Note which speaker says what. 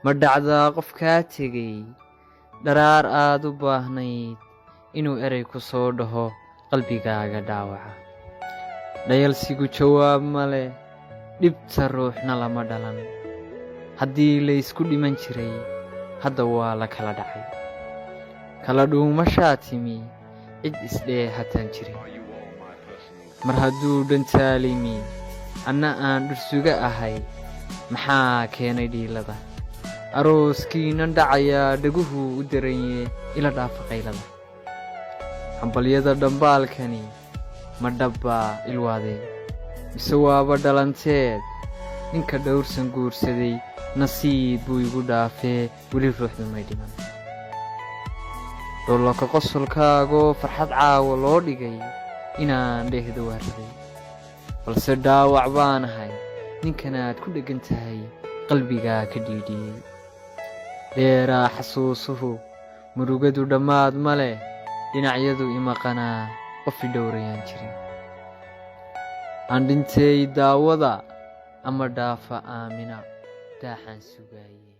Speaker 1: ma dhacdaa qof kaa tegay dharaar aad u baahnayd inuu erey ku soo dhaho qalbigaaga dhaawaca. dhayalsigu jawaab ma leh, dhibta ruuxna lama dhalan. haddii laysku dhiman jiray hadda waa la kala dhacay. kala dhuumashaa timi cid isdhee hataan jirin. mar hadduu dhantaalimi anna aan dhursuga ahay, maxaa keenay dhiilada? arooskiinan dhacayaa dhaguhuu u daranye ila dhaafa qaylada. hambalyada dhambaalkani ma dhabbaa ilwaadeen mise waaba dhalanteed? ninka dhowrsan guursaday nasiib buu igu dhaafee weli ruuxdu may dhiman. dhoolloka qosolkaagoo farxad caawo loo dhigay inaan dhehdo waa rabay, balse dhaawac baanahay ninkanaad ku dheggan tahay qalbigaa ka dhiidhiyey. dheeraa xasuusuhu murugadu dhammaad ma leh, dhinacyadu imaqanaa qof i dhowrayaan jirin. aan dhintay daawada ama dhaafa aamina daaxaan sugaayey.